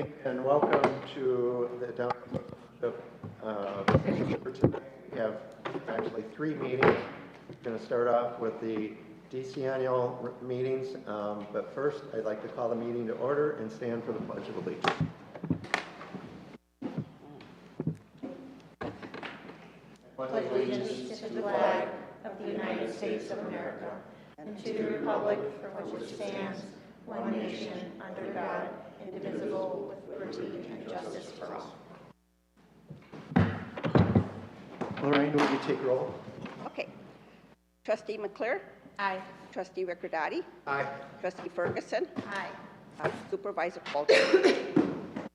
evening and welcome to the Township. For tonight, we have actually 3 meetings. We're going to start off with the decennial meetings, but first I'd like to call the meeting to order and stand for the Pledge of Allegiance. Pledge allegiance to the flag of the United States of America and to the republic for which it stands, one nation, under God, indivisible, with liberty and justice for all. Lorraine, will you take roll? Okay. Trustee McClure? Aye. Trustee Riccardotti? Aye. Trustee Ferguson? Aye. Supervisor Coulter?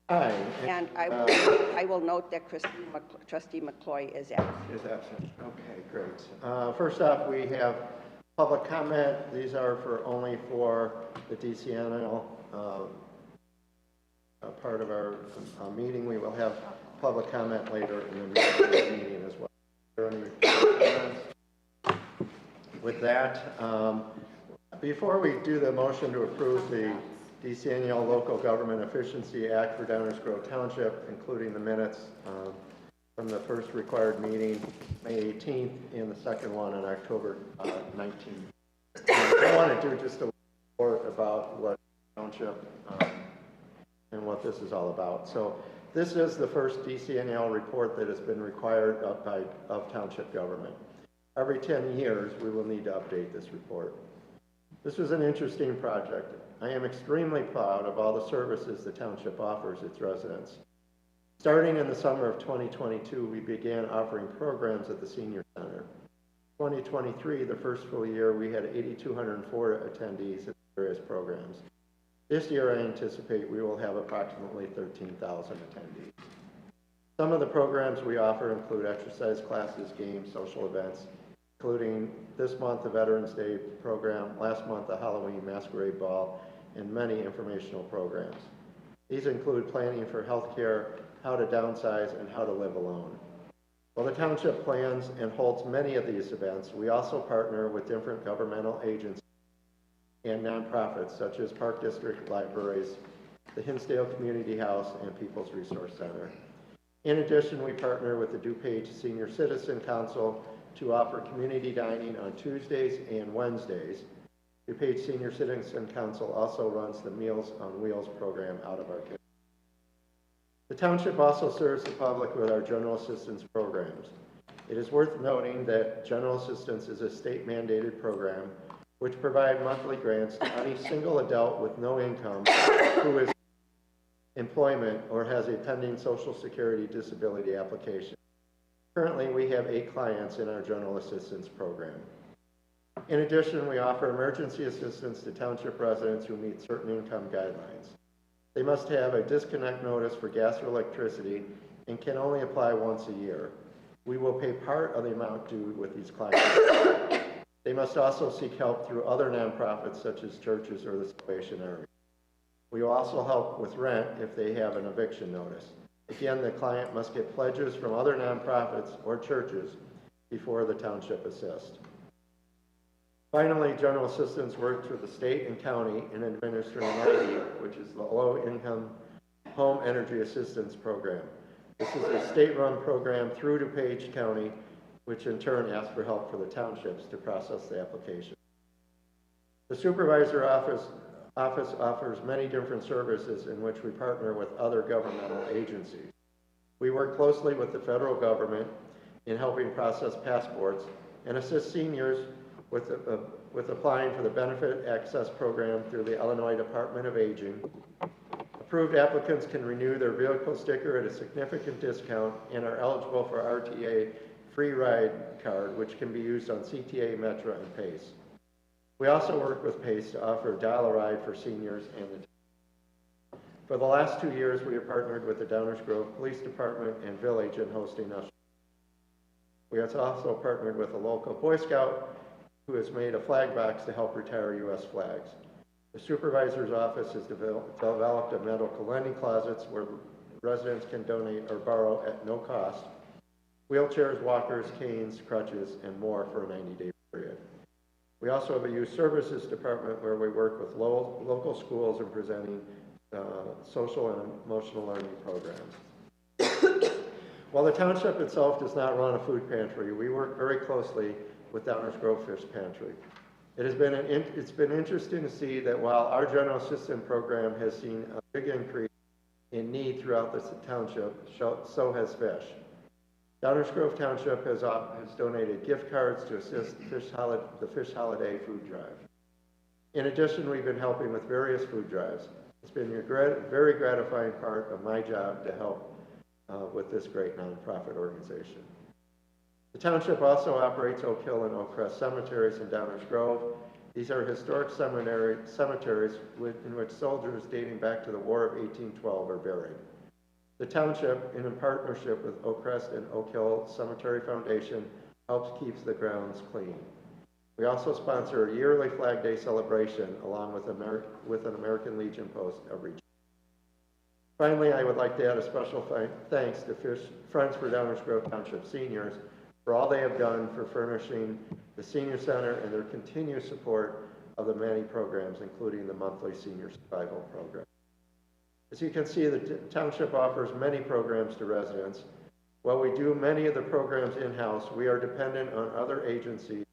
Aye. And I will note that Trustee McCloy is absent. Is absent. Okay, great. First off, we have public comment. These are only for the decennial part of our meeting. We will have public comment later in the meeting as well. Are there any comments? With that, before we do the motion to approve the decennial Local Government Efficiency Act for Downers Grove Township, including the minutes from the first required meeting, May 18th, and the second one on October 19th. I want to do just a report about what Township and what this is all about. So this is the first decennial report that has been required of Township government. Every 10 years, we will need to update this report. This was an interesting project. I am extremely proud of all the services the Township offers its residents. Starting in the summer of 2022, we began offering programs at the Senior Center. 2023, the first full year, we had 8,204 attendees at various programs. This year, I anticipate we will have approximately 13,000 attendees. Some of the programs we offer include exercise classes, games, social events, including this month the Veterans Day program, last month the Halloween Masquerade Ball, and many informational programs. These include planning for healthcare, how to downsize, and how to live alone. While the Township plans and holds many of these events, we also partner with different governmental agencies and nonprofits such as Park District Libraries, the Hinsdale Community House, and People's Resource Center. In addition, we partner with the DuPage Senior Citizen Council to offer community dining on Tuesdays and Wednesdays. DuPage Senior Citizen Council also runs the Meals on Wheels program out of our kitchen. The Township also serves the public with our general assistance programs. It is worth noting that general assistance is a state-mandated program which provide monthly grants to any single adult with no income who is employment or has a pending Social Security disability application. Currently, we have 8 clients in our general assistance program. In addition, we offer emergency assistance to Township residents who meet certain income guidelines. They must have a disconnect notice for gas or electricity and can only apply once a year. We will pay part of the amount due with these clients. They must also seek help through other nonprofits such as churches or the Salvation Army. We will also help with rent if they have an eviction notice. Again, the client must get pledges from other nonprofits or churches before the Township assists. Finally, general assistance works with the state and county in administering LIHEAP, which is the Low Income Home Energy Assistance Program. This is a state-run program through DuPage County, which in turn asks for help for the townships to process the application. The Supervisor Office offers many different services in which we partner with other governmental agencies. We work closely with the federal government in helping process passports and assist seniors with applying for the Benefit Access Program through the Illinois Department of Aging. Approved applicants can renew their vehicle sticker at a significant discount and are eligible for RTA free ride card, which can be used on CTA, Metra, and PACE. We also work with PACE to offer a $1 for seniors and the For the last 2 years, we have partnered with the Downers Grove Police Department and Village in hosting us. We have also partnered with a local Boy Scout who has made a flag box to help retire U.S. flags. The Supervisor's Office has developed a medical lending closets where residents can donate or borrow at no cost wheelchairs, walkers, canes, crutches, and more for a 90-day period. We also have a youth services department where we work with local schools in presenting social and emotional learning programs. While the township itself does not run a food pantry, we work very closely with Downers Grove Fish Pantry. It's been interesting to see that while our general assistance program has seen a big increase in need throughout the township, so has fish. Downers Grove Township has donated gift cards to assist the Fish Holiday food drive. In addition, we've been helping with various food drives. It's been a very gratifying part of my job to help with this great nonprofit organization. The township also operates Oak Hill and Oak Crest cemeteries in Downers Grove. These are historic cemeteries in which soldiers dating back to the War of 1812 are buried. The township, in partnership with Oak Crest and Oak Hill Cemetery Foundation, helps keep the grounds clean. We also sponsor a yearly Flag Day celebration along with an American Legion post every June. Finally, I would like to add a special thanks to Friends for Downers Grove Township seniors for all they have done for furnishing the senior center and their continued support of the many programs, including the monthly senior survival program. As you can see, the township offers many programs to residents. While we do many of the programs in-house, we are dependent on other agencies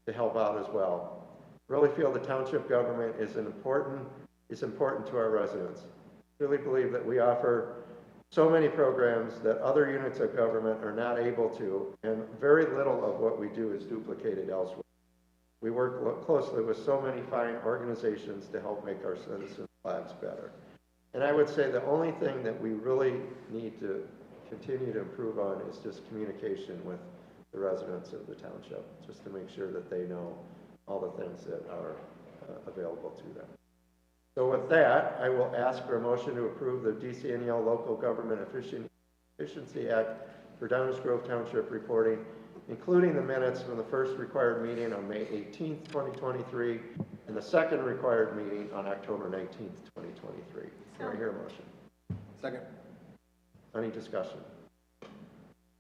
to help out as well. I really feel the township government is important to our residents. I really believe that we offer so many programs that other units of government are not able to, and very little of what we do is duplicated elsewhere. We work closely with so many fine organizations to help make our citizens' lives better. And I would say the only thing that we really need to continue to improve on is just communication with the residents of the township, just to make sure that they know all the things that are available to them. So with that, I will ask for a motion to approve the DCNEL Local Government Efficiency Act for Downers Grove Township reporting, including the minutes from the first required meeting on May 18th, 2023, and the second required meeting on October 19th, 2023. Do I hear a motion? Second. Any discussion?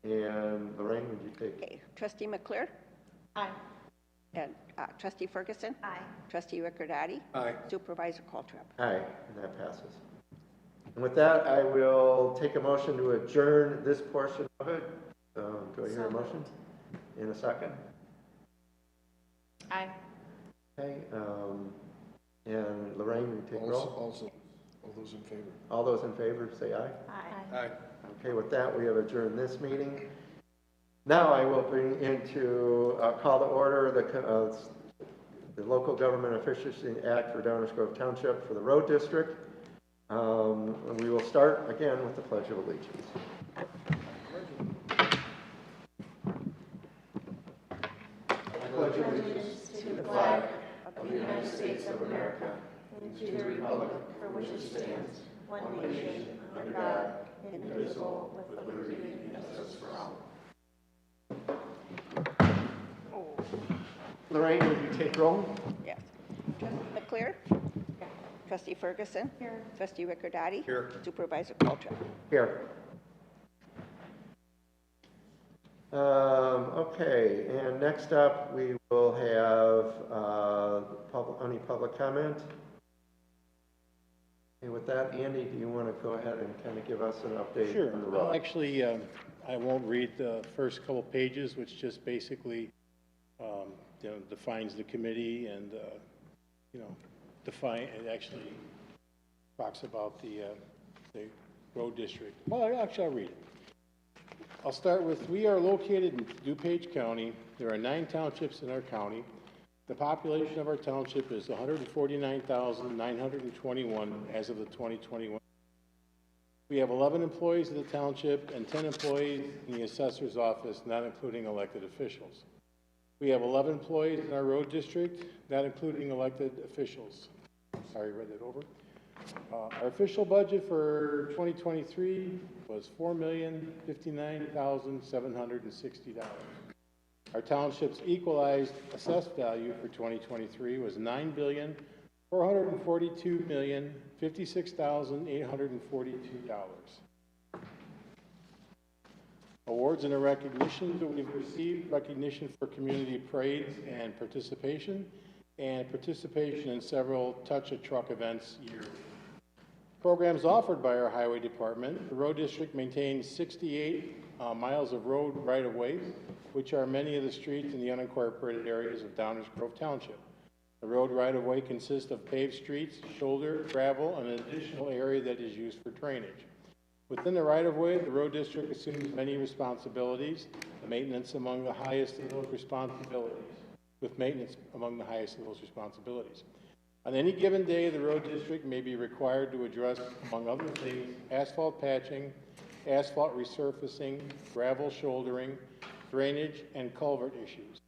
And Lorraine, would you take? Okay, Trustee McClure? Aye. And Trustee Ferguson? Aye. Trustee Riccardotti? Aye. Supervisor Coltrap? Aye, and that passes. And with that, I will take a motion to adjourn this portion of it. Do I hear a motion? In a second? Aye. Okay, and Lorraine, will you take roll? Also, all those in favor? All those in favor, say aye. Aye. Aye. Okay, with that, we have adjourned this meeting. Now I will bring into call to order the Local Government Efficiency Act for Downers Grove Township for the Road District. We will start again with the Pledge of Allegiance. I pledge allegiance to the flag of the United States of America and to the republic for which it stands, one nation, under God, indivisible, with liberty and justice for all. Lorraine, would you take roll? Yes. Trustee McClure? Trustee Ferguson? Here. Trustee Riccardotti? Here. Supervisor Coltrap? Here. Okay, and next up we will have any public comment. And with that, Andy, do you want to go ahead and kind of give us an update Sure. on the Well, road? actually, I won't read the first couple pages, which just basically, defines the committee and, it actually talks about the road district. Well, actually, I'll read it. I'll start with, we are located in DuPage County. There are 9 townships in our county. The population of our township is 149,921 as of the 2021. We have 11 employees in the township and 10 employees in the assessor's office, not including elected officials. We have 11 employees in our road district, not including elected officials. Sorry, I read that over. Our official budget for 2023 was $4,059,760. Our township's equalized assessed value for 2023 was $9,442,056,842. Awards and the recognitions that we've received: recognition for community parades and participation in several Touch a Truck events yearly. Programs offered by our highway department. The road district maintains 68 miles of road right-of-way, which are many of the streets in the unincorporated areas of Downers Grove Township. The road right-of-way consists of paved streets, shoulder, gravel, and an additional area that is used for drainage. Within the right-of-way, the road district assumes many responsibilities, the maintenance among the highest of those responsibilities, with maintenance among the highest of those responsibilities. On any given day, the road district may be required to address, among other things, asphalt patching, asphalt resurfacing, gravel shouldering, drainage, and culvert issues.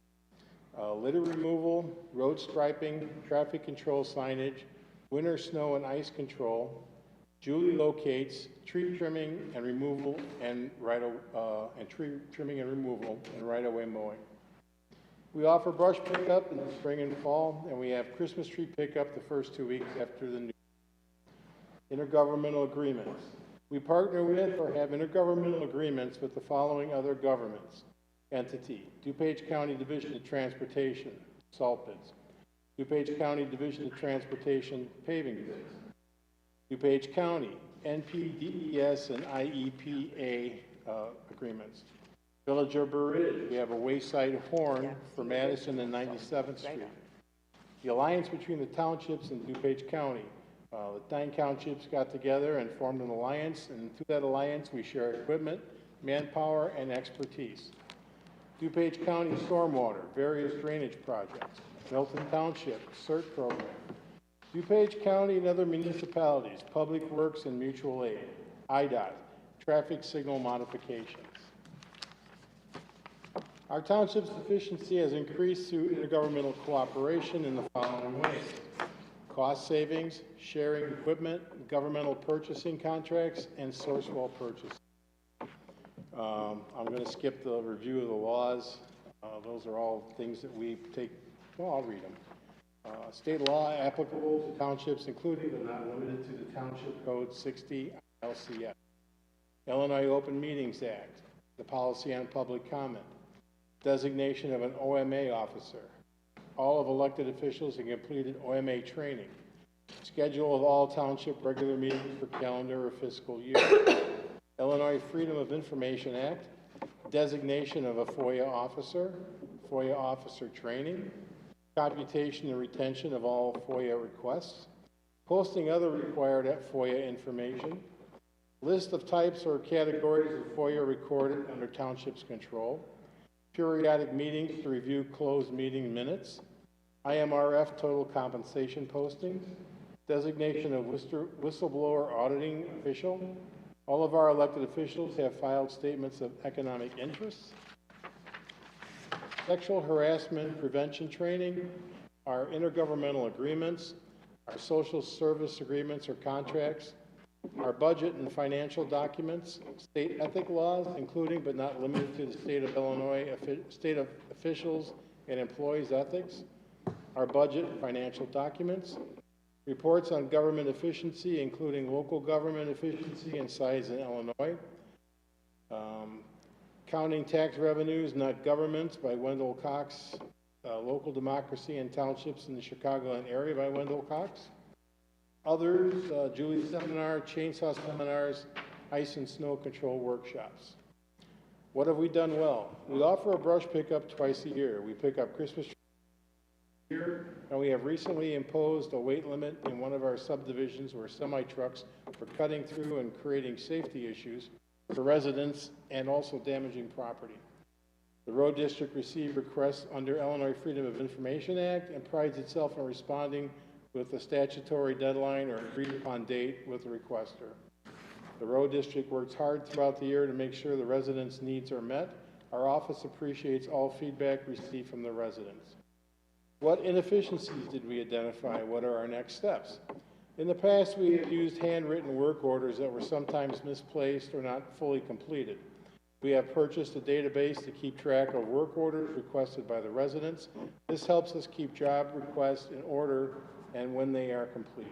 Litter removal, road striping, traffic control signage, winter snow and ice control, Julie locates, tree trimming and removal and right-of-way mowing. We offer brush pickup in the spring and fall, and we have Christmas tree pickup the first 2 weeks after the new. Intergovernmental agreements. We partner with or have intergovernmental agreements with the following other governments. Entity: DuPage County Division of Transportation, salt bids. DuPage County Division of Transportation, paving bids. DuPage County, NPDES and IEPA agreements. Village of Burr Ridge, we have a wayside horn for Madison and 97th Street. The alliance between the townships and DuPage County. The 9 townships got together and formed an alliance, and through that alliance we share equipment, manpower, and expertise. DuPage County Stormwater, various drainage projects. Milton Township, CERT program. DuPage County and other municipalities, Public Works and Mutual Aid. IDOT, traffic signal modifications. Our township's efficiency has increased through intergovernmental cooperation in the following ways: cost savings, sharing equipment, governmental purchasing contracts, and source well purchasing. I'm going to skip the review of the laws. Those are all things that we take, well, I'll read them. State law applicable to townships, including but not limited to the Township Code 60 LCS. Illinois Open Meetings Act, the policy on public comment, designation of an OMA officer, all of elected officials have completed OMA training, schedule of all township regular meetings for calendar or fiscal year, Illinois Freedom of Information Act, designation of a FOIA officer training, computation and retention of all FOIA requests, posting other required FOIA information, list of types or categories of FOIA recorded under township's control, periodic meetings to review closed meeting minutes, IMRF total compensation postings, designation of whistleblower auditing official. All of our elected officials have filed statements of economic interest. Sexual harassment prevention training, our intergovernmental agreements, our social service agreements or contracts, our budget and financial documents, state ethic laws, including but not limited to the state of Illinois, state of officials and employees' ethics, our budget and financial documents, reports on government efficiency, including local government efficiency and size in Illinois, Counting Tax Revenues, Not Governments by Wendell Cox, Local Democracy in Townships in the Chicagoland Area by Wendell Cox. Others, Julie's Seminar, Chainsaw Seminars, Ice and Snow Control Workshops. What have we done well? We offer a brush pickup twice a year. We pick up Christmas trees here, and we have recently imposed a weight limit in one of our subdivisions where semi-trucks were cutting through and creating safety issues for residents and also damaging property. The road district received requests under Illinois Freedom of Information Act and prides itself on responding with a statutory deadline or agreed upon date with the requester. The road district works hard throughout the year to make sure the residents' needs are met. Our office appreciates all feedback received from the residents. What inefficiencies did we identify? What are our next steps? In the past, we have used handwritten work orders that were sometimes misplaced or not fully completed. We have purchased a database to keep track of work orders requested by the residents. This helps us keep job requests in order and when they are completed.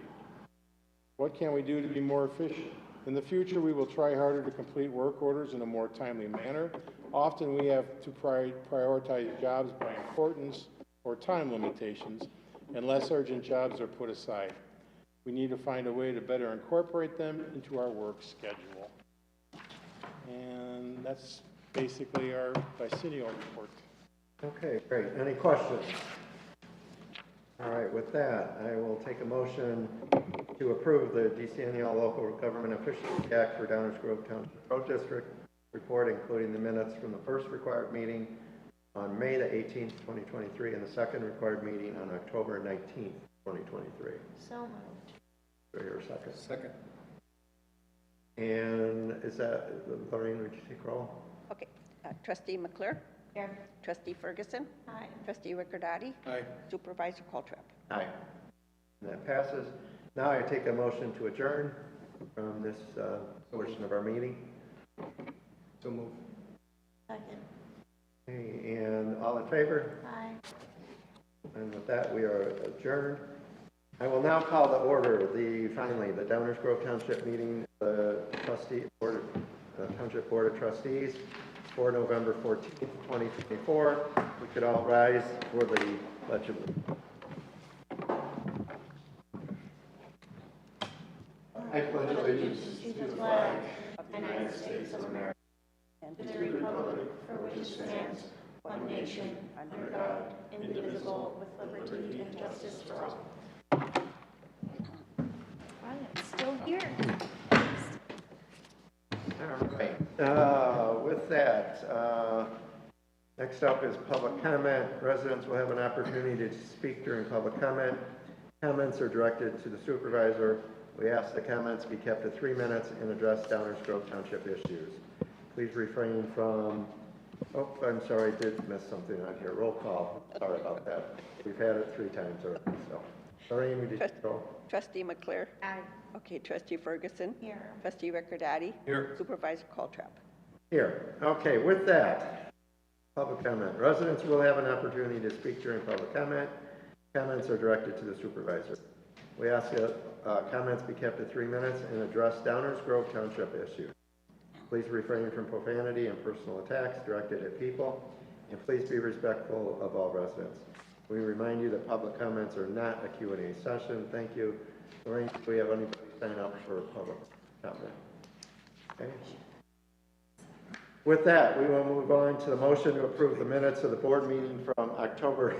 What can we do to be more efficient? In the future, we will try harder to complete work orders in a more timely manner. Often we have to prioritize jobs by importance or time limitations, and less urgent jobs are put aside. We need to find a way to better incorporate them into our work schedule. And that's basically our bicentennial report. Okay, great. Any questions? All right, with that, I will take a motion to approve the decennial local government officials act for Downers Grove Township Road District report, including the minutes from the first required meeting on May the 18th, 2023, and the second required meeting on October 19th, 2023. So moved. Do I hear a second? Second. And is that, Lorraine, would you take roll? Okay, trustee McClure, Here. trustee Ferguson, Aye. trustee Ricordati, Aye. supervisor Coltrap. Aye. And that passes. Now I take a motion to adjourn from this portion of our meeting. So move. Second. Okay, and all in favor? Aye. And with that, we are adjourned. I will now call to order finally, the Downers Grove Township meeting, the Township Board of Trustees for November 14th, 2024. We could all rise for the pledge of I pledge allegiance To the flag of the United States of America, and to the republic for which it stands, one nation, under God, indivisible, with liberty and justice for all. I am still here. All right. With that, next up is public comment. Residents will have an opportunity to speak during public comment. Comments are directed to the supervisor. We ask the comments be kept to 3 minutes and address Downers Grove Township issues. Please refrain from, oh, I'm sorry, I did miss something on here. Roll call. Sorry about that. We've had it 3 times already, so. Lorraine, we did roll. Trustee McClure, Aye. okay, trustee Ferguson, Here. trustee Ricordati, Here. supervisor Coltrap. Here. Okay, with that, public comment. Residents will have an opportunity to speak during public comment. Comments are directed to the supervisor. We ask that comments be kept to 3 minutes and address Downers Grove Township issues. Please refrain from profanity and personal attacks directed at people, and please be respectful of all residents. We remind you that public comments are not a Q&A session. Thank you. Lorraine, do we have anybody sign up for public comment? Okay. With that, we will move on to the motion to approve the minutes of the board meeting from October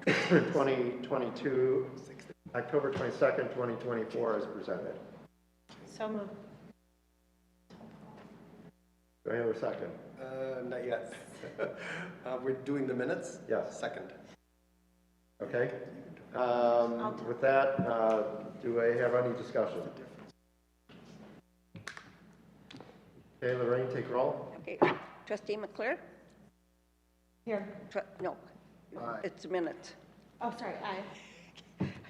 2022, October 22nd, 2024 as presented. So moved. Do I have a second? Not yet. We're doing the minutes? Yes. Second. Okay. With that, do I have any discussion? Okay, Lorraine, take roll. Okay, trustee McClure, Here. no, Aye. it's minutes. Oh, sorry. Aye.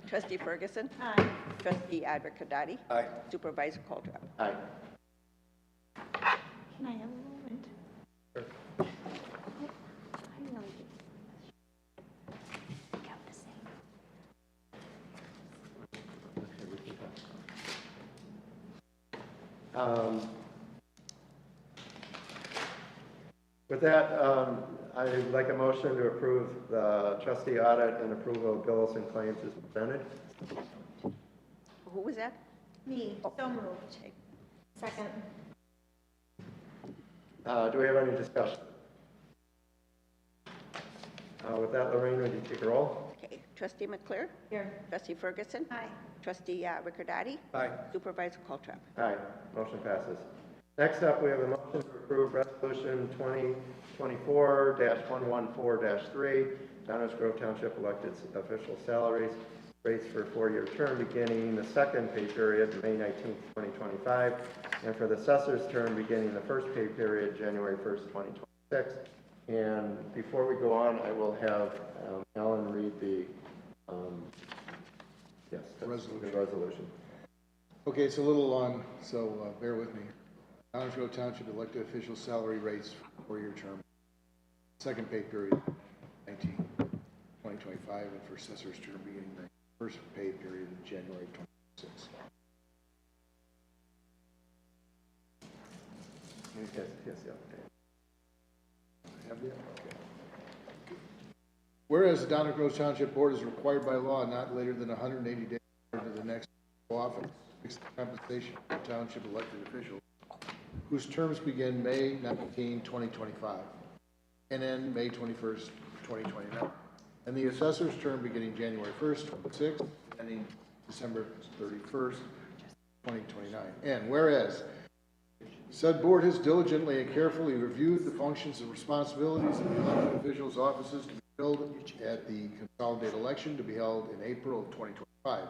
Trustee Ferguson, Aye. trustee Ricordati, Aye. supervisor Coltrap. Aye. Can I have a moment? Sure. I really kept the same. Okay, we can talk. With that, I'd like a motion to approve the trustee audit and approval of bills and claims as presented. Who was that? Me. So moved. Second. Do we have any discussion? With that, Lorraine, would you take a roll? Okay, trustee McClure, Here. trustee Ferguson, Aye. trustee Ricordati, Aye. supervisor Coltrap. Aye, motion passes. Next up, we have a motion to approve resolution 2024-114-3, Downers Grove Township elected official salaries, rates for a 4-year term beginning the second pay period, May 19th, 2025, and for the assessor's term beginning the first pay period, January 1st, 2026. And before we go on, I will have Ellen read the resolution. Okay, it's a little long, so bear with me. Downers Grove Township elected official salary rates for 4-year term. Second pay period, 2025, and for assessor's term beginning the first pay period in January 2026. Yes, okay. Have you? Okay. Whereas the Downers Grove Township Board is required by law not later than 180 days prior to the next office, fixed compensation for township elected officials whose terms begin May 19, 2025, and end May 21st, 2029, and the assessor's term beginning January 1st, 26, ending December 31st, 2029. And whereas said board has diligently and carefully reviewed the functions and responsibilities of the elected officials' offices to be filled at the consolidated election to be held in April of 2025.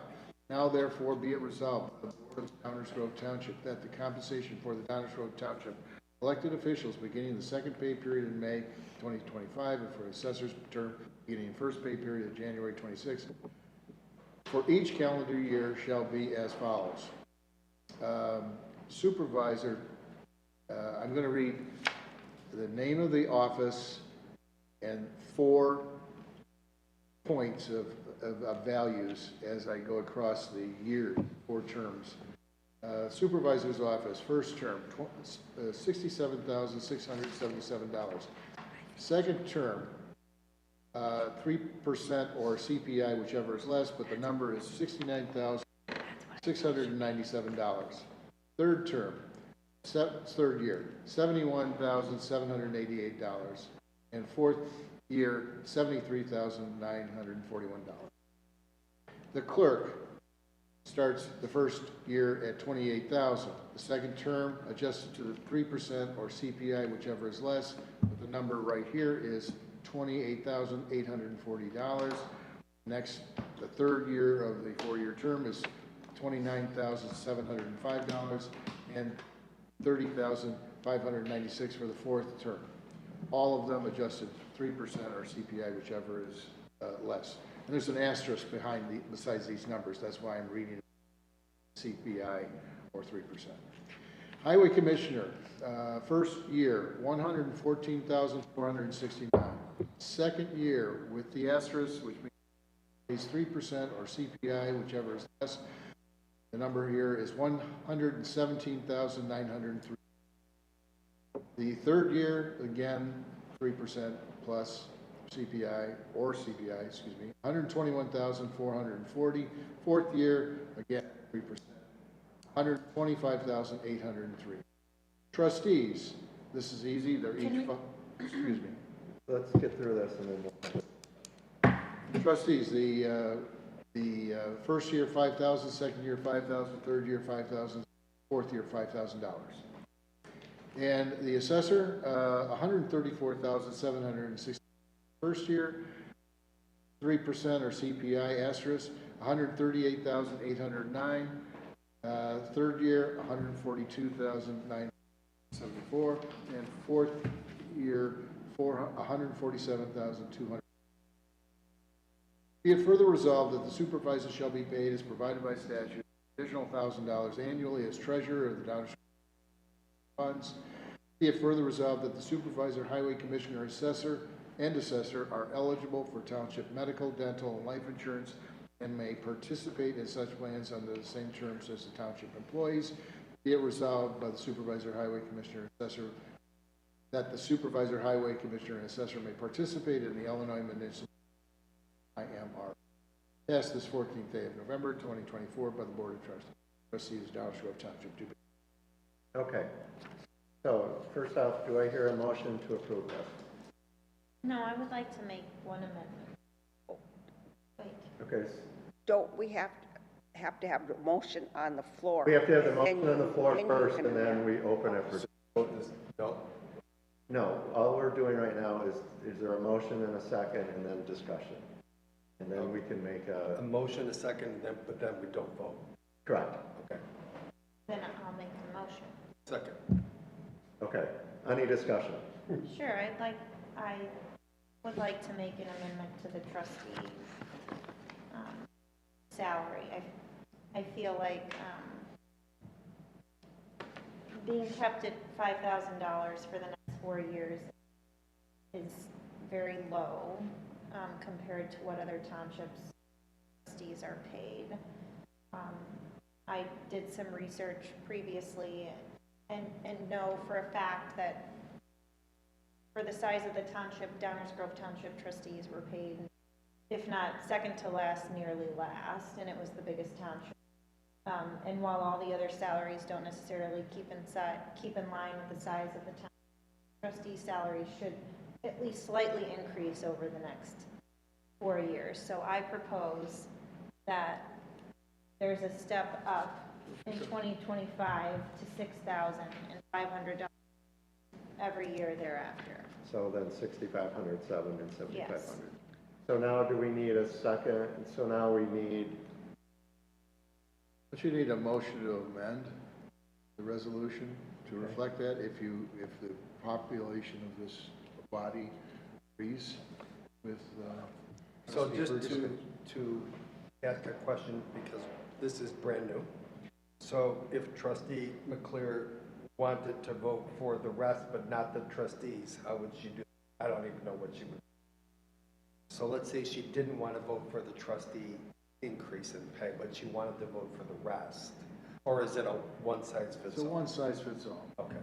Now therefore be it resolved by the Board of Downers Grove Township that the compensation for the Downers Grove Township elected officials beginning the second pay period in May 2025 and for the assessor's term beginning first pay period of January 26 for each calendar year shall be as follows. Supervisor, I'm going to read the name of the office and 4 points of values as I go across the year, 4 terms. Supervisor's office, first term, $67,677. Second term, 3% or CPI, whichever is less, but the number is $69,697. Third term, third year, $71,788. And fourth year, $73,941. The clerk starts the first year at $28,000. The second term adjusted to the 3% or CPI, whichever is less, but the number right here is $28,840. Next, the third year of the 4-year term is $29,705 and $30,596 for the fourth term. All of them adjusted 3% or CPI, whichever is less. And there's an asterisk besides these numbers. That's why I'm reading CPI or 3%. Highway Commissioner, first year, $114,469. Second year with the asterisk, which means 3% or CPI, whichever is less. The number here is $117,903. The third year, again, 3% plus CPI, or CPI, excuse me, $121,440. Fourth year, again, 3%, $125,803. Trustees, this is easy, they're each, excuse me. Let's get through this and then we'll... Trustees, the first year, $5,000, second year, $5,000, third year, $5,000, fourth year, $5,000. And the assessor, $134,760. First year, 3% or CPI asterisk, $138,809. Third year, $142,974. And fourth year, $147,200. Be it further resolved that the supervisor shall be paid as provided by statute, additional $1,000 annually as treasurer of the Downers funds. Be it further resolved that the supervisor, highway commissioner, assessor are eligible for township medical, dental, and life insurance and may participate in such plans under the same terms as the township employees. Be it resolved by the supervisor, highway commissioner, assessor that the supervisor, highway commissioner, and assessor may participate in the Illinois Municipal IMR. Passed this 14th day of November 2024 by the Board of Trustees, Downers Grove Township. Okay. So first off, do I hear a motion to approve this? No, I would like to make one amendment. Wait. Okay. Don't we have to have the motion on the floor? We have to have the motion And on the floor then you first can and then amend. we open it for... No, all we're doing right now is there a motion and a second and then discussion? And then we can make A motion, a second, but then we don't vote. Correct. Okay. Then I'll make the motion. Second. Okay. Any discussion? Sure, I would like to make an amendment to the trustee salary. I feel like being kept at $5,000 for the next 4 years is very low compared to what other townships trustees are paid. I did some research previously and know for a fact that for the size of the township, Downers Grove Township trustees were paid, if not second to last, nearly last, and it was the biggest township And while all the other salaries don't necessarily keep in line with the size of the town, trustee salaries should at least slightly increase over the next 4 years. So I propose that there's a step up in 2025 to $6,500 every year thereafter. So then 6,500, 7, and 7,500. Yes. So now do we need a second? So now we need, Don't you need a motion to amend the resolution to reflect that if the population of this body agrees with, So trustee just Ferguson? to ask a question, because this is brand new. So if trustee McClure wanted to vote for the rest, but not the trustees, how would she do? I don't even know what she would. So let's say she didn't want to vote for the trustee increase in pay, but she wanted to vote for the rest. Or is it a one size fits It's a all? one size fits all. Okay,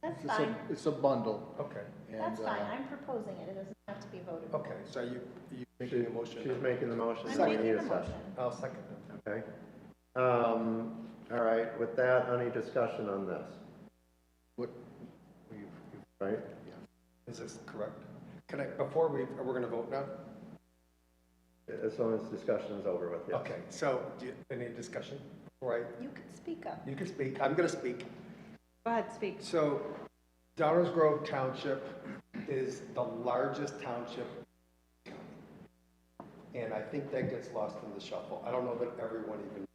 That's It's fine. it's a bundle. okay, And, That's fine. I'm proposing it. It doesn't have to be voted. okay. So you making a motion? she's making the motion. I'm so we making need the a motion. second. I'll second it. Okay. All right, with that, any discussion on this, What, right? Is this correct? Can I, before we're going to vote now? As soon as discussion is over with, yes. Okay, so any discussion? All right, You can speak up. you can speak. I'm going to speak. Go ahead, speak. So Downers Grove Township is the largest township. And I think that gets lost in the shuffle. I don't know that everyone even.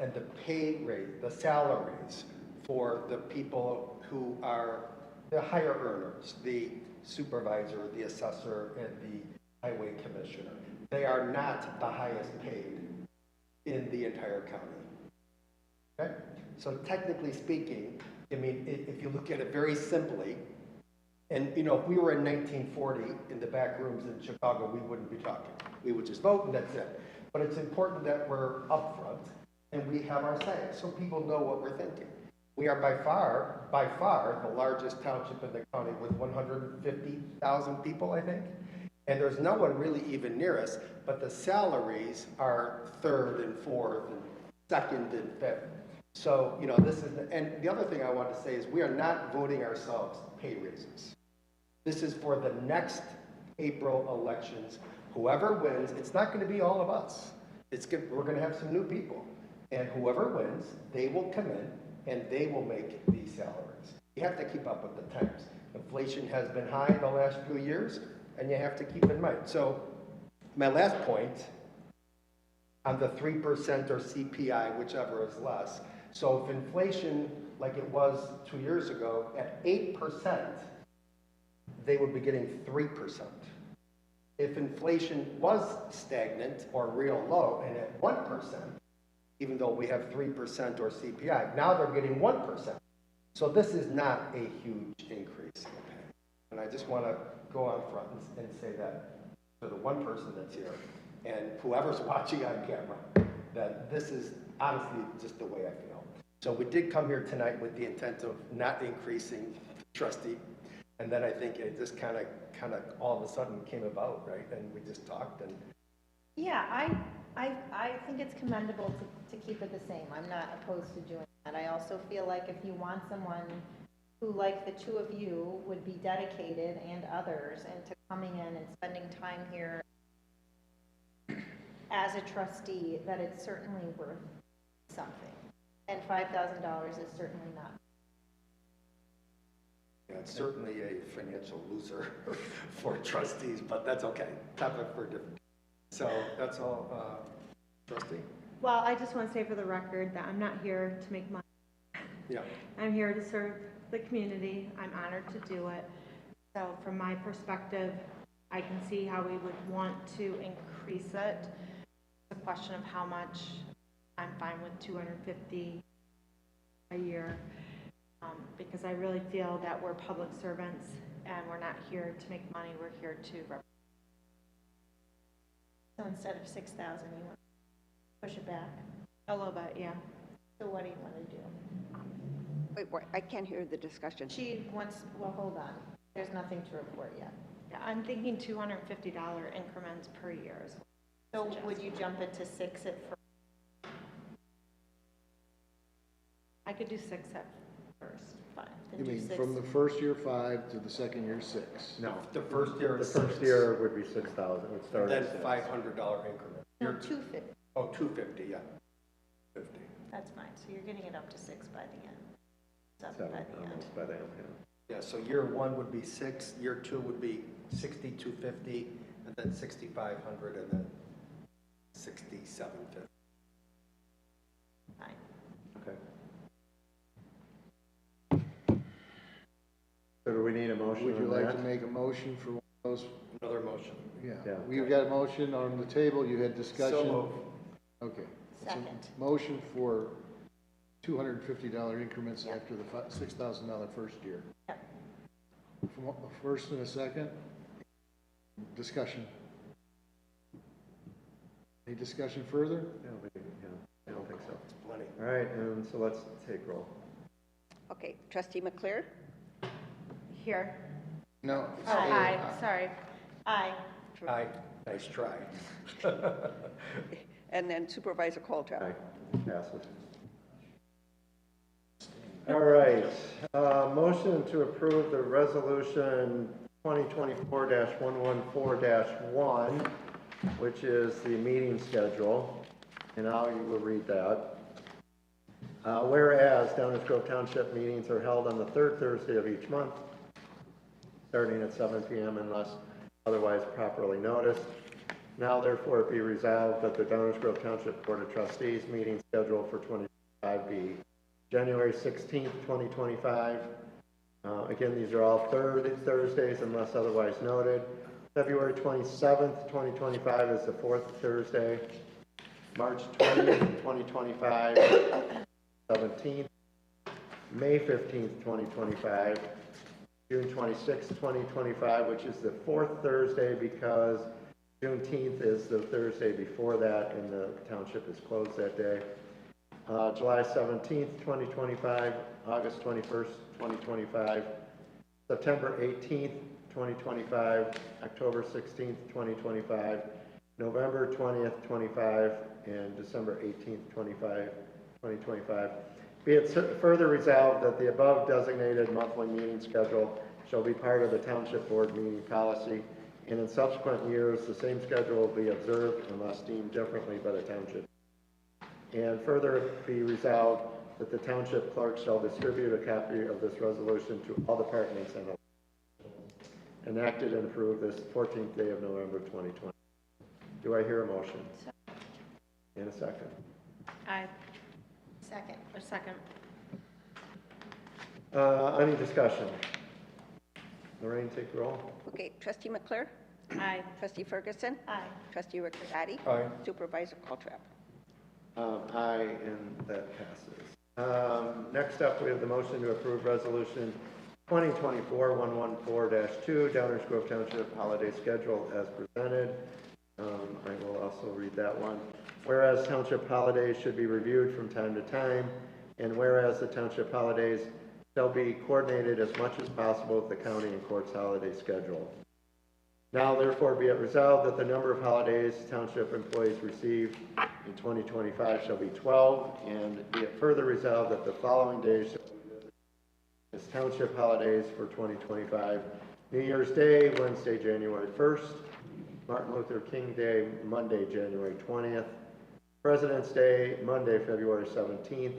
And the pay rate, the salaries for the people who are the higher earners, the supervisor, the assessor, and the highway commissioner, they are not the highest paid in the entire county. Okay? So technically speaking, I mean, if you look at it very simply, and you know, if we were in 1940 in the back rooms in Chicago, we wouldn't be talking. We would just vote and that's it. But it's important that we're upfront and we have our say, so people know what we're thinking. We are by far the largest township in the county with 150,000 people, I think. And there's no one really even near us, but the salaries are third and fourth and second and fifth. So, you know, this is, and the other thing I want to say is we are not voting ourselves pay raises. This is for the next April elections. Whoever wins, it's not going to be all of us. We're going to have some new people. And whoever wins, they will come in and they will make these salaries. You have to keep up with the times. Inflation has been high in the last few years, and you have to keep in mind. So my last point on the 3% or CPI, whichever is less. So if inflation, like it was 2 years ago, at 8%, they would be getting 3%. If inflation was stagnant or real low and at 1%, even though we have 3% or CPI, now they're getting 1%. So this is not a huge increase in pay. And I just want to go on front and say that to the one person that's here and whoever's watching on camera, that this is honestly just the way I feel. So we did come here tonight with the intent of not increasing the trustee. And then I think it just kind of all of a sudden came about, right? And we just talked and. Yeah, I think it's commendable to keep it the same. I'm not opposed to doing that. I also feel like if you want someone who, like the two of you, would be dedicated and others into coming in and spending time here as a trustee, that it's certainly worth something. And $5,000 is certainly not. Yeah, it's certainly a financial loser for trustees, but that's okay. Topic for different. So that's all, trustee? Well, I just want to say for the record that I'm not here to make money. Yeah. I'm here to serve the community. I'm honored to do it. So from my perspective, I can see how we would want to increase it. The question of how much, I'm fine with $250 a year, because I really feel that we're public servants and we're not here to make money. We're here to represent. So instead of 6,000, you want to push it back. A little bit, yeah. So what do you want to do? Wait, I can't hear the discussion. She wants, well, hold on. There's nothing to report yet. Yeah, I'm thinking $250 increments per year. So would you jump it to 6 at first? I could do 6 at first. Fine. You Then do mean 6. from the first year 5 to the second year 6? No, the first year The is first 6. year would be 6,000, would start Then at 6. $500 increment. No, You're- 250. Oh, 250, yeah. 50. That's fine. So you're getting it up to 6 by the end. 7 Seven, by the end. almost by the end, Yeah, so year 1 would be 6, year 2 would be 6,250, and then 6,500, and then 6,750. Fine. okay. So do we need a motion Would you on like that? to make a motion for one of those? Another motion. Yeah. Yeah, we've got a motion on the table, you had discussion. So moved. Okay. Second. Motion for $250 increments after the $6,000 first year. Yep. From a first and a second. Discussion. Any discussion further? I don't think so. Plenty. All right, and so let's take roll. Okay, trustee McClure, Here. No. Aye, sorry. Aye. Aye, nice try. and then supervisor Coltrane. Aye, passes. All right, motion to approve the resolution 2024-114-1, which is the meeting schedule, and now you will read that. Whereas Downers Grove Township meetings are held on the third Thursday of each month, starting at 7 p.m. unless otherwise properly noticed. Now therefore be resolved that the Downers Grove Township Board of Trustees meeting schedule for 2025 be January 16th, 2025. Again, these are all Thursdays unless otherwise noted. February 27th, 2025 is the fourth Thursday. March 20th, 2025, 17th. May 15th, 2025. June 26th, 2025, which is the fourth Thursday because Juneteenth is the Thursday before that and the township is closed that day. July 17th, 2025, August 21st, 2025, September 18th, 2025, October 16th, 2025, November 20th, 25, and December 18th, 2025. Be it further resolved that the above designated monthly meeting schedule shall be part of the Township Board meeting policy, and in subsequent years, the same schedule will be observed unless deemed differently by the Township. And further be resolved that the Township Clerk shall distribute a copy of this resolution to all departments and enacted and approved this 14th day of November 2020. Do I hear a motion? In a second. Aye. Second. Or second. Any discussion? Lorraine, take the roll. Okay, trustee McClure, Aye. trustee Ferguson, Aye. trustee Riccordati, Aye. supervisor Coltrane. Aye, and that passes. Next up, we have the motion to approve resolution 2024-114-2, Downers Grove Township holiday schedule as presented. I will also read that one. Whereas township holidays should be reviewed from time to time, and whereas the township holidays shall be coordinated as much as possible with the county and court's holiday schedule. Now therefore be it resolved that the number of holidays township employees receive in 2025 shall be 12, and be it further resolved that the following days shall be as township holidays for 2025. New Year's Day, Wednesday, January 1st. Martin Luther King Day, Monday, January 20th. President's Day, Monday, February 17th.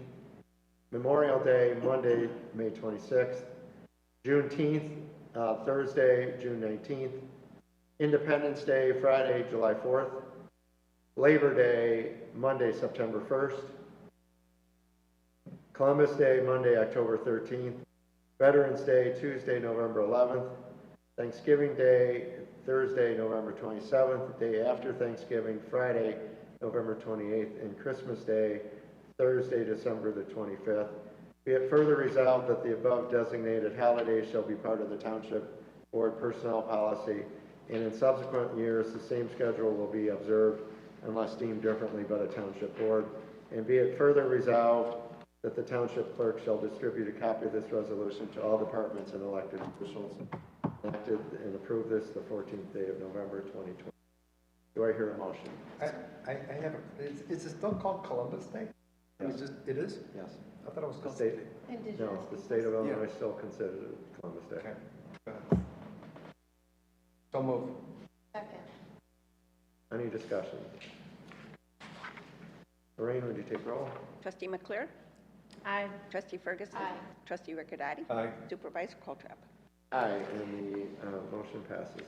Memorial Day, Monday, May 26th. Juneteenth, Thursday, June 19th. Independence Day, Friday, July 4th. Labor Day, Monday, September 1st. Columbus Day, Monday, October 13th. Veterans Day, Tuesday, November 11th. Thanksgiving Day, Thursday, November 27th. Day after Thanksgiving, Friday, November 28th. And Christmas Day, Thursday, December the 25th. Be it further resolved that the above designated holidays shall be part of the Township Board personnel policy, and in subsequent years, the same schedule will be observed unless deemed differently by the Township Board. And be it further resolved that the Township Clerk shall distribute a copy of this resolution to all departments and elected officials, enacted and approve this the 14th day of November 2020. Do I hear a motion? I have is it still called Columbus Day? I mean, it is? Yes. I thought it was The called state, Indigenous no, the peoples. state of Illinois still considers it Columbus Day. Okay. Go ahead. So move. Second. Any discussion? Lorraine, would you take roll? Trustee McClure? Aye. Trustee Ferguson? Aye. Trustee Riccordati? Aye. Supervisor Coltrap? Aye, and the motion passes.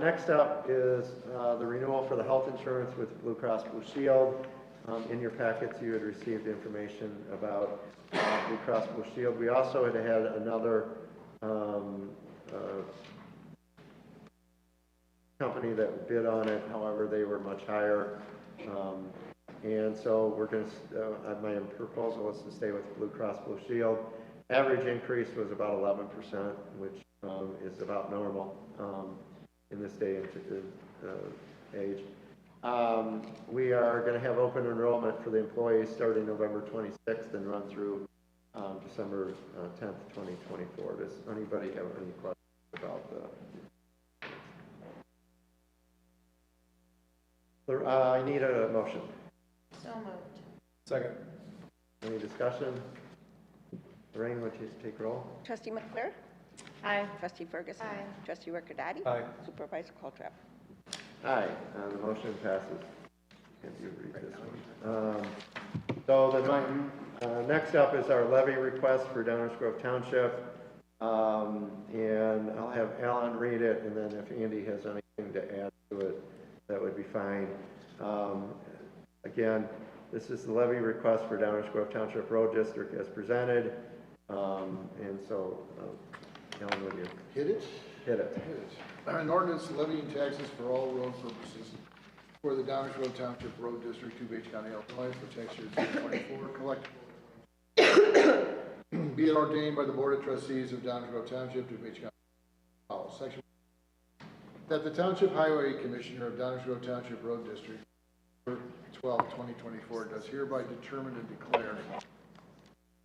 Next up is the renewal for the health insurance with Blue Cross Blue Shield. In your packets, you had received information about Blue Cross Blue Shield. We also had another company that bid on it. However, they were much higher. And so we're going to, my proposal is to stay with Blue Cross Blue Shield. Average increase was about 11%, which is about normal in this day and age. We are going to have open enrollment for the employees starting November 26th and run through December 10th, 2024. Does anybody have any questions about that? I need a motion. So moved. Second. Any discussion? Lorraine, would you take roll? Trustee McClure? Aye. Trustee Ferguson? Aye. Trustee Riccordati? Aye. Supervisor Coltrap? Aye, the motion passes. Can you read this one? So next up is our levy request for Downers Grove Township. And I'll have Alan read it, and then if Andy has anything to add to it, that would be fine. Again, this is the levy request for Downers Grove Township Road District as presented. And so, Alan, would you Hit it? hit it? Hit it. An ordinance levying taxes for all road purposes for the Downers Grove Township Road District, DuPage County, Illinois, for tax year 2024, collectible. Be it ordained by the Board of Trustees of Downers Grove Township, DuPage County, follows. Section that the Township Highway Commissioner of Downers Grove Township Road District, 12/2024, does hereby determine and declare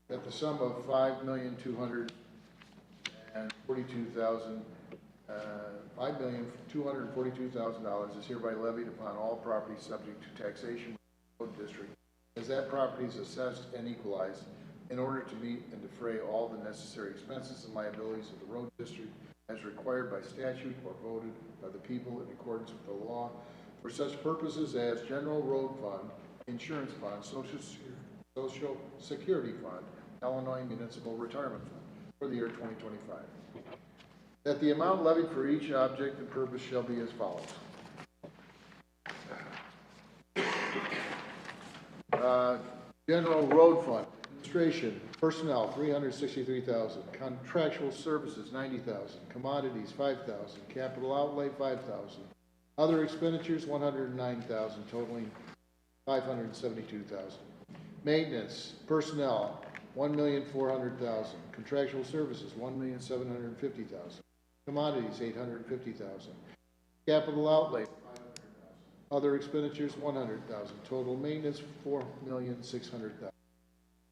that the sum of $5,242,000 is hereby levied upon all property subject to taxation road district, as that property is assessed and equalized in order to meet and defray all the necessary expenses and liabilities of the road district as required by statute or voted by the people in accordance with the law for such purposes as general road fund, insurance fund, social security fund, Illinois Municipal Retirement Fund for the year 2025. That the amount levied for each object and purpose shall be as follows. General Road Fund, administration, personnel, $363,000, contractual services, $90,000, commodities, $5,000, capital outlay, $5,000, other expenditures, $109,000, totaling $572,000. Maintenance, personnel, $1,400,000, contractual services, $1,750,000, commodities, $850,000, capital outlay, $500,000, other expenditures, $100,000, total maintenance, $4,600,000,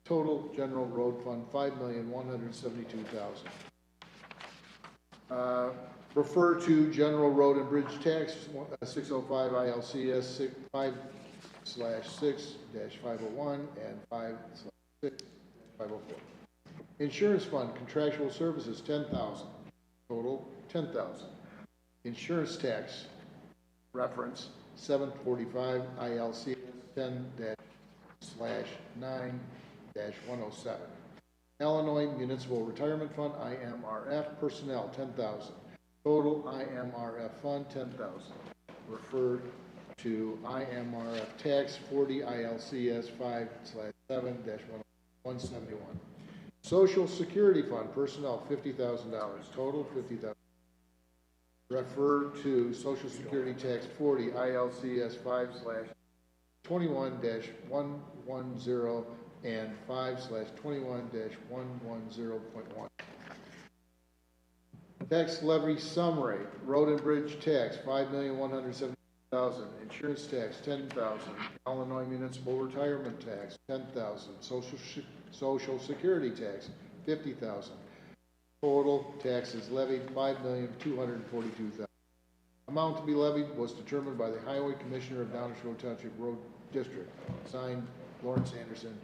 total general road fund, $5,172,000. Refer to general road and bridge tax, 605 ILCS 5/6-501 and 5/6-504. Insurance fund, contractual services, $10,000, total $10,000. Insurance tax, reference 745 ILCS 10-/9-107. Illinois Municipal Retirement Fund, IMRF, personnel, $10,000. Total IMRF fund, $10,000. Refer to IMRF tax 40 ILCS 5/7-171. Social Security Fund, personnel, $50,000. Total, $50,000. Refer to Social Security tax 40 ILCS 5/21-110 and 5/21-110.1. Tax levy sum rate, road and bridge tax, $5,170,000. Insurance tax, $10,000. Illinois Municipal Retirement tax, $10,000. Social Security tax, $50,000. Total taxes levied, $5,242,000. Amount to be levied was determined by the Highway Commissioner of Downers Grove Township Road District, signed Lawrence Anderson,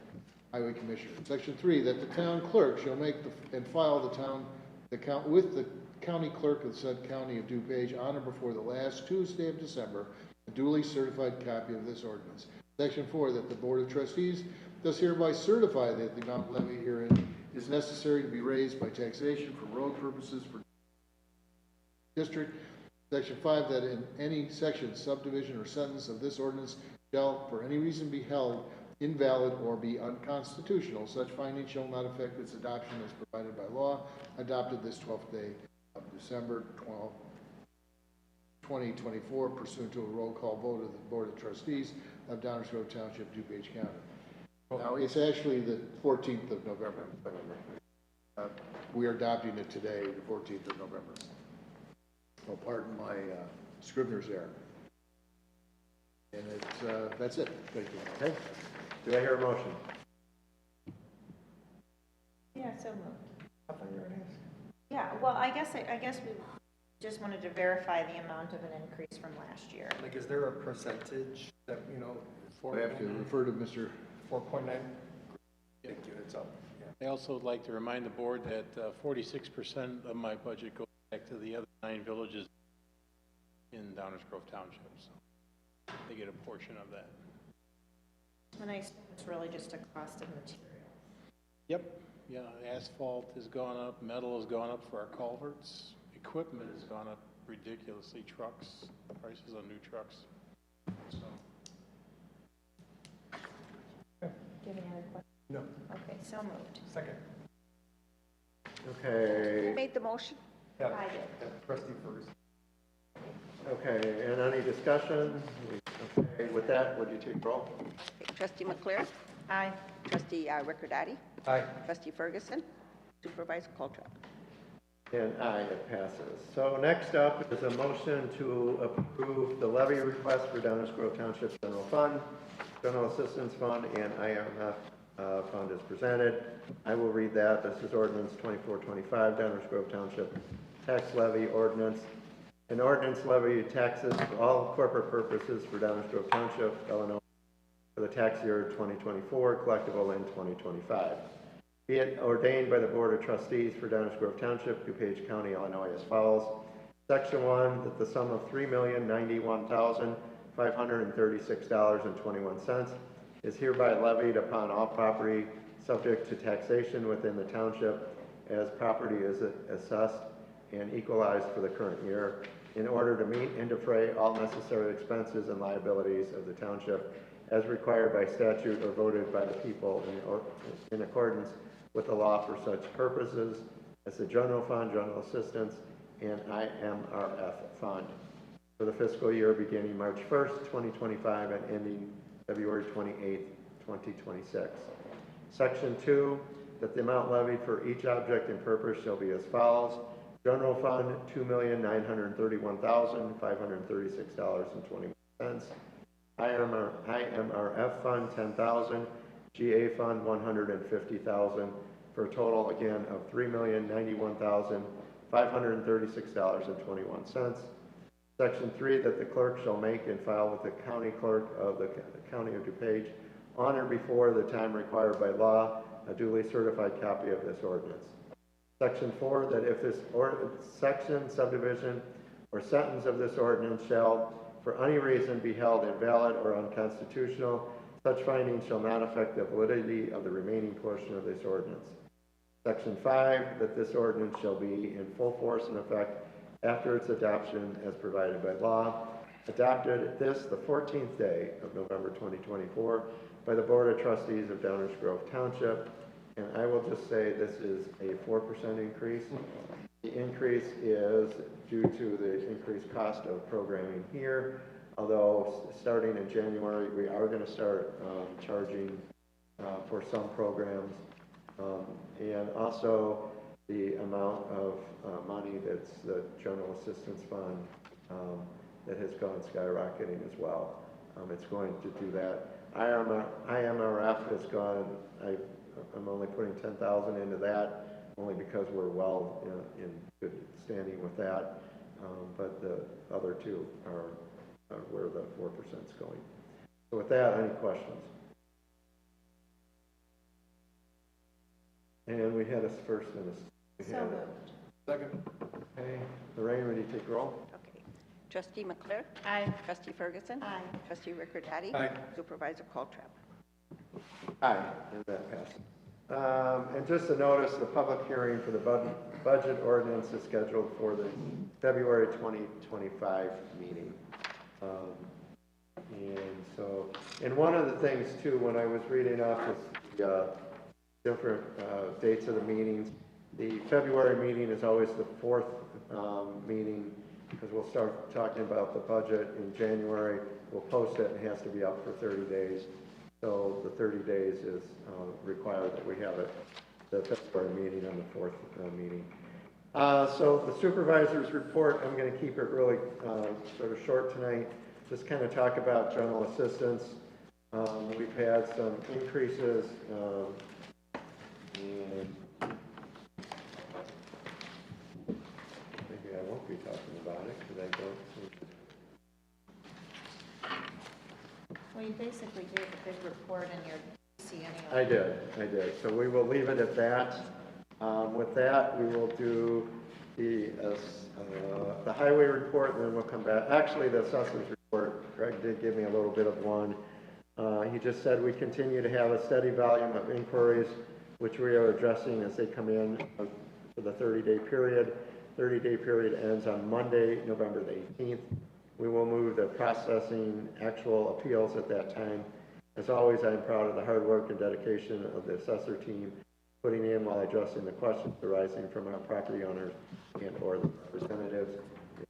Highway Commissioner. Section 3, that the town clerk shall make and file with the county clerk of said county of DuPage on or before the last Tuesday of December, a duly certified copy of this ordinance. Section 4, that the Board of Trustees does hereby certify that the amount levied herein is necessary to be raised by taxation for road purposes for district. Section 5, that in any section, subdivision, or sentence of this ordinance shall for any reason be held invalid or be unconstitutional, such finding shall not affect its adoption as provided by law, adopted this 12th day of December 12, 2024, pursuant to a roll call vote of the Board of Trustees of Downers Grove Township, DuPage County. Now, it's actually the 14th of November. We are adopting it today, the 14th of November. So pardon my Scrivener's error. And it's, that's it. Thank you. Okay. Do I hear a motion? Yeah, so moved. Yeah, well, I guess we just wanted to verify the amount of an increase from last year. Like, is there a percentage that, you know? I have to refer to Mr. 4.9? Thank you, it's up. Yeah. I also would like to remind the board that 46% of my budget goes back to the other 9 villages in Downers Grove Township, so they get a portion of that. And I assume it's really just a cost of material. Yep, yeah, asphalt has gone up, metal has gone up for our culverts, equipment has gone up ridiculously, trucks, prices on new trucks, so. Do you have any other questions? No. Okay, so moved. Second. Okay. Who made the motion? Yeah. I did. Yeah, Trustee Ferguson. Okay, and any discussion? Okay, with that, would you take roll? Okay, Trustee McClure, Aye. Trustee Ricordati, Aye. Trustee Ferguson, Supervisor Coltrop. And aye, it passes. So next up is a motion to approve the levy request for Downers Grove Township General Fund, General Assistance Fund, and IMF fund is presented. I will read that. This is ordinance 2425, Downers Grove Township Tax Levy Ordinance. An ordinance levy taxes for all corporate purposes for Downers Grove Township, Illinois, for the tax year 2024, collectible in 2025. Be it ordained by the Board of Trustees for Downers Grove Township, DuPage County, Illinois as follows. Section 1, that the sum of $3,091,536.21 is hereby levied upon all property subject to taxation within the township as property is assessed and equalized for the current year in order to meet and defray all necessary expenses and liabilities of the township as required by statute or voted by the people in accordance with the law for such purposes as the general fund, general assistance, and IMRF fund for the fiscal year beginning March 1st, 2025 and ending February 28th, 2026. Section 2, that the amount levied for each object and purpose shall be as follows. General fund, $2,931,536.21. IMRF fund, $10,000. GA fund, $150,000 for a total again of $3,091,536.21. Section 3, that the clerk shall make and file with the county clerk of the county of DuPage on or before the time required by law a duly certified copy of this ordinance. Section 4, that if this section, subdivision, or sentence of this ordinance shall, for any reason, be held invalid or unconstitutional, such findings shall not affect the validity of the remaining portion of this ordinance. Section 5, that this ordinance shall be in full force and effect after its adoption as provided by law, adopted the 14th day of November 2024 by the Board of Trustees of Downers Grove Township. And I will just say this is a 4% increase. The increase is due to the increased cost of programming here, although starting in January, we are going to start charging for some programs. And also the amount of money that's the General Assistance Fund that has gone skyrocketing as well. It's going to do that. IMRF has gone, I'm only putting $10,000 into that, only because we're well in good standing with that. But the other two are where the 4% is going. So with that, any questions? And we had a first and a. we So had it. moved. Second. Okay, Lorraine, would you take roll? Okay. Trustee McClure? Aye. Trustee Ferguson? Aye. Trustee Rickard-Hattie? Aye. Supervisor Coltrap? Aye. And that passes. And just to notice, the public hearing for the budget ordinance is scheduled for the February 2025 meeting. And so, and one of the things too, when I was reading off the different dates of the meetings, the February meeting is always the fourth meeting, because we'll start talking about the budget in January. We'll post it, and it has to be up for 30 days. So the 30 days is required that we have it, the February meeting on the fourth meeting. So the supervisor's report, I'm going to keep it really sort of short tonight. Just kind of talk about general assistance. We've had some increases, and maybe I won't be talking about it because I don't think. Well, you basically gave a big report in your PC anyway. I did. So we will leave it at that. With that, we will do the highway report, and then we'll come back. Actually, the assessors report, Greg did give me a little bit of one. He just said we continue to have a steady volume of inquiries, which we are addressing as they come in for the 30-day period. 30-day period ends on Monday, November the 18th. We will move the processing actual appeals at that time. As always, I am proud of the hard work and dedication of the assessor team, putting in while addressing the questions arising from our property owners and or the representatives.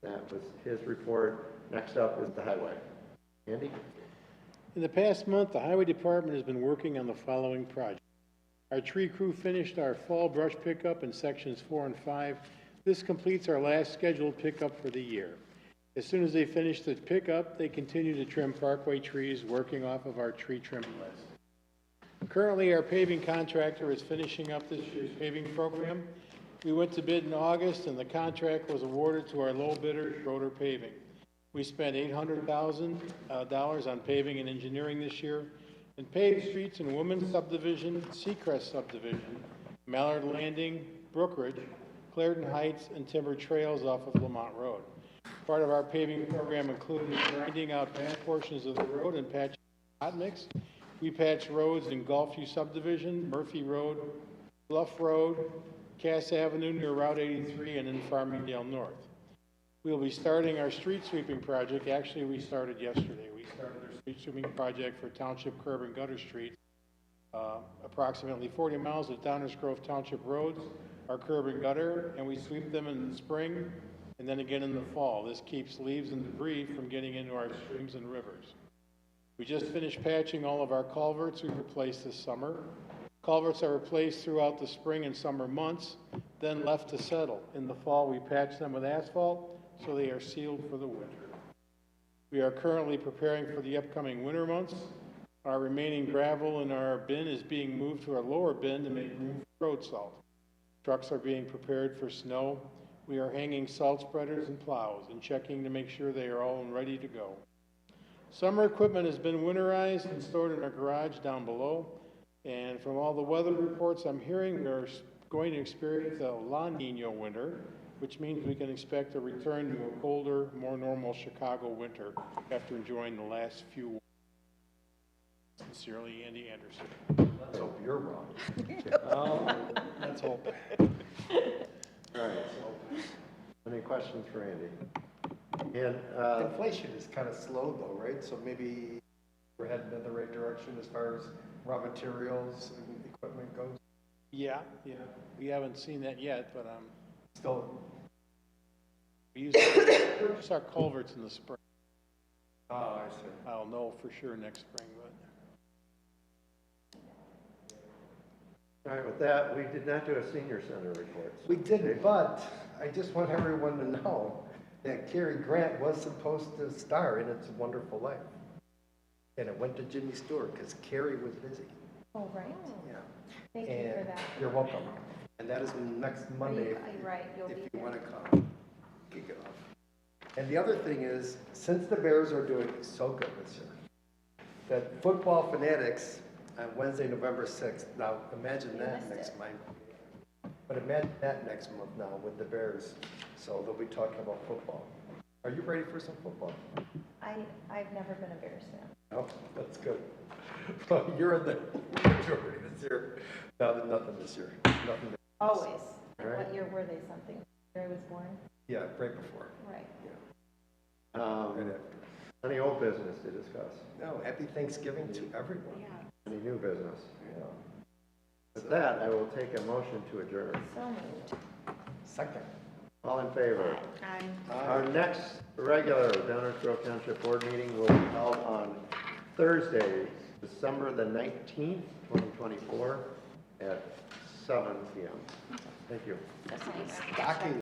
That was his report. Next up is the highway. Andy? In the past month, the Highway Department has been working on the following projects. Our tree crew finished our fall brush pickup in sections 4 and 5. This completes our last scheduled pickup for the year. As soon as they finish the pickup, they continue to trim parkway trees, working off of our tree trimming list. Currently, our paving contractor is finishing up this year's paving program. We went to bid in August, and the contract was awarded to our low bidder, Schroeder Paving. We spent $800,000 on paving and engineering this year, and paved streets in Women's Subdivision, Seacrest Subdivision, Mallard Landing, Brookridge, Clarendon Heights, and Timber Trails off of Lamont Road. Part of our paving program included grinding out bad portions of the road and patching hot mix. We patched roads in Gulfview Subdivision, Murphy Road, Bluff Road, Cass Avenue near Route 83, and in Farmingdale North. We'll be starting our street sweeping project. Actually, we started yesterday. We started our street sweeping project for Township curb and gutter streets. Approximately 40 miles of Downers Grove Township roads are curb and gutter, and we sweep them in the spring and then again in the fall. This keeps leaves and debris from getting into our streams and rivers. We just finished patching all of our culverts we replaced this summer. Culverts are replaced throughout the spring and summer months, then left to settle. In the fall, we patch them with asphalt so they are sealed for the winter. We are currently preparing for the upcoming winter months. Our remaining gravel in our bin is being moved to our lower bin to make room for road salt. Trucks are being prepared for snow. We are hanging salt spreaders and plows and checking to make sure they are all ready to go. Summer equipment has been winterized and stored in our garage down below. And from all the weather reports I'm hearing, we're going to experience a La Nina winter, which means we can expect a return to a colder, more normal Chicago winter after enjoying the last few weeks. Sincerely, Andy Anderson. Let's hope you're wrong. Let's hope. All right. Any questions for Andy? And Inflation is kind of slow though, right? So maybe we're heading in the right direction as far as raw materials and equipment goes. Yeah. We haven't seen that yet, but Still, we purchase our culverts in the spring. oh, I see. I'll know for sure next spring, but. all right, with that, we did not do a senior center report. We didn't, but I just want everyone to know that Cary Grant was supposed to star in It's a Wonderful Life. And it went to Jimmy Stewart because Cary was busy. Oh, right. Yeah. Thank you for that. You're welcome. And that is next Monday You're right, you'll if be you there. want to come kick it off. And the other thing is, since the Bears are doing so good this year, that Football Fanatics on Wednesday, November 6th, now imagine that next But imagine that next month now with the Bears, so they'll be talking about football. Are you ready for some football? I've never been a Bears fan. Oh, that's good. Well, you're in the majority this year. No, nothing this year. Nothing. Always. All right. What year were they something? Year I was born? Yeah, right before. Right. Yeah. Right after. Any old business to discuss? No, happy Thanksgiving to everyone. Any new business? Yeah. With that, I will take a motion to adjourn. So moved. Second. All in favor? Aye. Our next regular Downers Grove Township Board meeting will be held on Thursday, December the 19th, 2024, at 7 p.m. Thank you. That's nice. Stocking